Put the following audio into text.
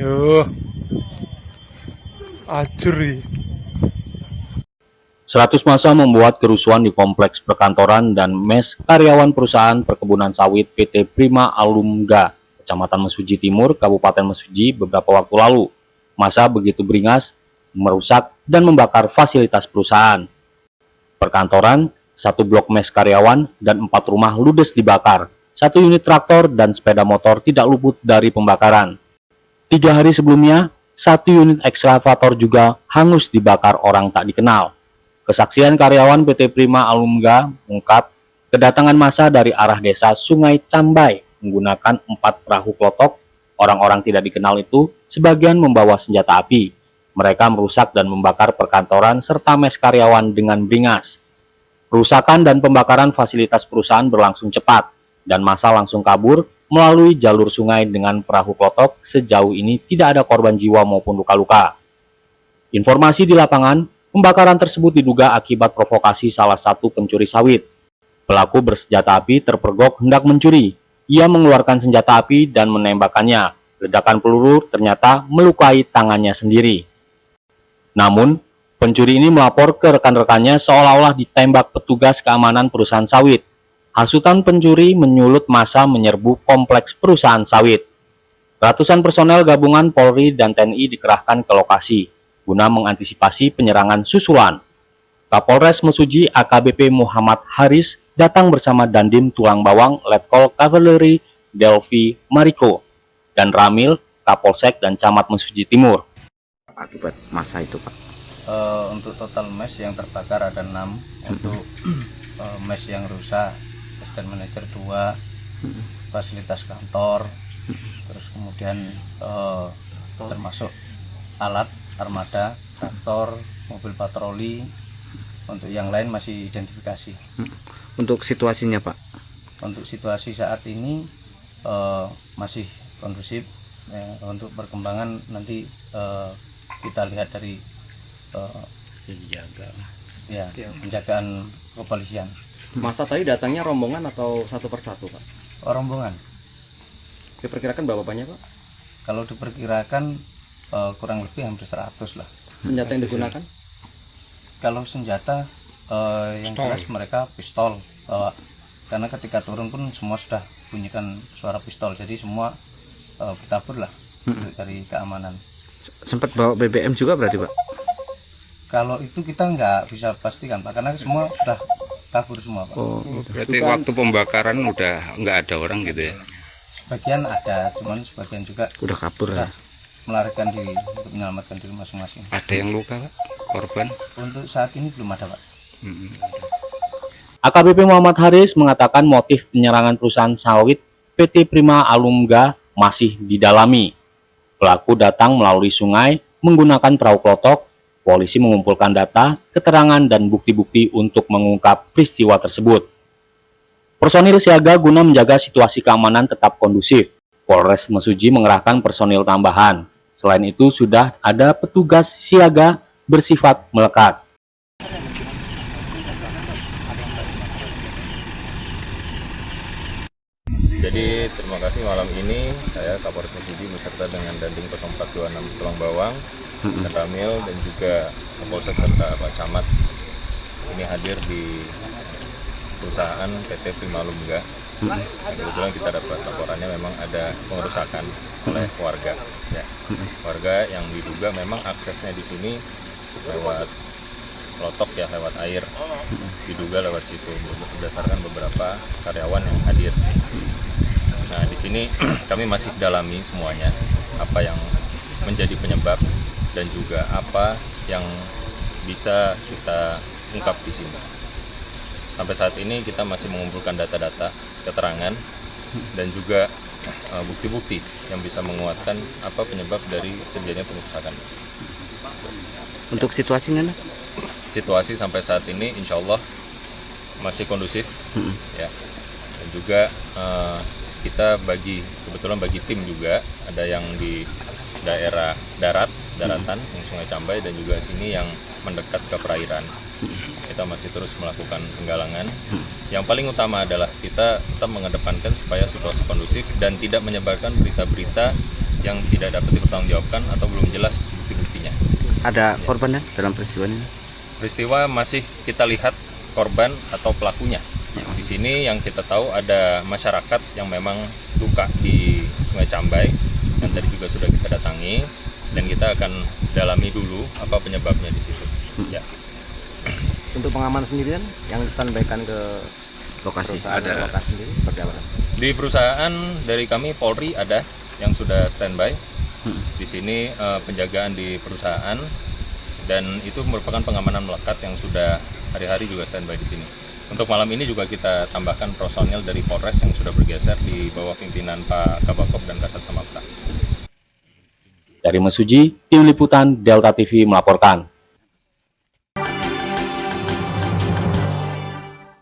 Yo, ajuri. 100 massa membuat kerusuhan di kompleks perkantoran dan mes karyawan perusahaan perkebunan sawit PT Prima Alumga, Kecamatan Mesuji Timur, Kabupaten Mesuji beberapa waktu lalu. Massa begitu beringas, merusak dan membakar fasilitas perusahaan. Perkantoran, satu blok mes karyawan, dan 4 rumah ludes dibakar. Satu unit traktor dan sepeda motor tidak luput dari pembakaran. 3 hari sebelumnya, satu unit ekskavator juga hangus dibakar orang tak dikenal. Kesaksian karyawan PT Prima Alumga mengungkap kedatangan massa dari arah desa Sungai Cambai menggunakan 4 perahu klotok. Orang-orang tidak dikenal itu sebagian membawa senjata api. Mereka merusak dan membakar perkantoran serta mes karyawan dengan beringas. Perusakan dan pembakaran fasilitas perusahaan berlangsung cepat, dan massa langsung kabur melalui jalur sungai dengan perahu klotok. Sejauh ini tidak ada korban jiwa maupun luka-luka. Informasi di lapangan, pembakaran tersebut diduga akibat provokasi salah satu pencuri sawit. Pelaku bersenjata api terpergok hendak mencuri. Ia mengeluarkan senjata api dan menembakkannya. Ledakan peluru ternyata melukai tangannya sendiri. Namun, pencuri ini melapor ke rekan-rekannya seolah-olah ditembak petugas keamanan perusahaan sawit. Hasutan pencuri menyulut massa menyerbu kompleks perusahaan sawit. Ratusan personel gabungan Polri dan TNI dikerahkan ke lokasi guna mengantisipasi penyerangan susulan. Kapolres Mesuji AKBP Muhammad Haris datang bersama Dandim Tulang Bawang Letkol Kavaleri Delvi Mariko dan Ramil Kapolsek dan Camat Mesuji Timur. Akibat massa itu, Pak? Untuk total mes yang terbakar ada 6. Untuk mes yang rusak, assistant manager 2, fasilitas kantor, terus kemudian termasuk alat armada, traktor, mobil patroli. Untuk yang lain masih identifikasi. Untuk situasinya, Pak? Untuk situasi saat ini masih kondusif. Untuk perkembangan nanti kita lihat dari penjagaan kepolisian. Masa tadi datangnya rombongan atau satu persatu, Pak? Rombongan. Diperkirakan berapa banyak, Pak? Kalau diperkirakan kurang lebih hampir 100 lah. Senjata yang digunakan? Kalau senjata yang jelas mereka pistol, karena ketika turun pun semua sudah bunyikan suara pistol, jadi semua bertabur lah dari keamanan. Sempat bawa BBM juga berarti, Pak? Kalau itu kita nggak bisa pastikan, Pak, karena semua sudah kabur semua, Pak. Oh, gitu. Berarti waktu pembakaran udah nggak ada orang gitu ya? Sebagian ada, cuman sebagian juga Udah kabur sudah ya? melarikan diri untuk menyelamatkan diri masing-masing. Ada yang luka, Pak? Korban? Untuk saat ini belum ada, Pak. AKBP Muhammad Haris mengatakan motif penyerangan perusahaan sawit PT Prima Alumga masih didalami. Pelaku datang melalui sungai menggunakan perahu klotok. Polisi mengumpulkan data, keterangan, dan bukti-bukti untuk mengungkap peristiwa tersebut. Personil siaga guna menjaga situasi keamanan tetap kondusif. Polres Mesuji mengerahkan personil tambahan. Selain itu, sudah ada petugas siaga bersifat melekat. Jadi terima kasih malam ini saya Kapolres Mesuji beserta dengan Dandim 0426 Tulang Bawang dan Ramil dan juga Kapolsek serta Pak Camat ini hadir di perusahaan PT Prima Alumga. Kebetulan kita dapat laporannya memang ada pengerusakan oleh warga. Ya. Warga yang diduga memang aksesnya di sini lewat lotok ya, lewat air, diduga lewat situ berdasarkan beberapa karyawan yang hadir. Nah, di sini kami masih dalami semuanya, apa yang menjadi penyebab dan juga apa yang bisa kita ungkap di sini. Sampai saat ini kita masih mengumpulkan data-data, keterangan, dan juga bukti-bukti yang bisa menguatkan apa penyebab dari terjadinya pengerusakan. Untuk situasinya, Situasi sampai saat ini insya Allah masih kondusif, ya. Dan juga kita kebetulan bagi tim juga ada yang di daerah daratan yang Sungai Cambai dan juga sini yang mendekat ke perairan. Kita masih terus melakukan penggalangan. Yang paling utama adalah kita tetap mengedepankan supaya situasi kondusif dan tidak menyebarkan berita-berita yang tidak dapat dipertanggungjawabkan atau belum jelas bukti-buktinya. Ada korbannya dalam peristiwa ini? Peristiwa masih kita lihat korban atau pelakunya. Di sini yang kita tahu ada masyarakat yang memang luka di Sungai Cambai, dan tadi juga sudah kita datangi, dan kita akan dalami dulu apa penyebabnya di situ. Ya. Untuk pengamanan sendirian yang standby-kan ke Lokasi perusahaan ada. lokasi sendiri seperti apa? Di perusahaan dari kami Polri ada yang sudah standby. Di sini penjagaan di perusahaan, dan itu merupakan pengamanan melekat yang sudah hari-hari juga standby di sini. Untuk malam ini juga kita tambahkan personil dari Polres yang sudah bergeser di bawah pimpinan Pak Kabakop dan Kasat Samapta. Dari Mesuji, Tim Liputan Delta TV melaporkan.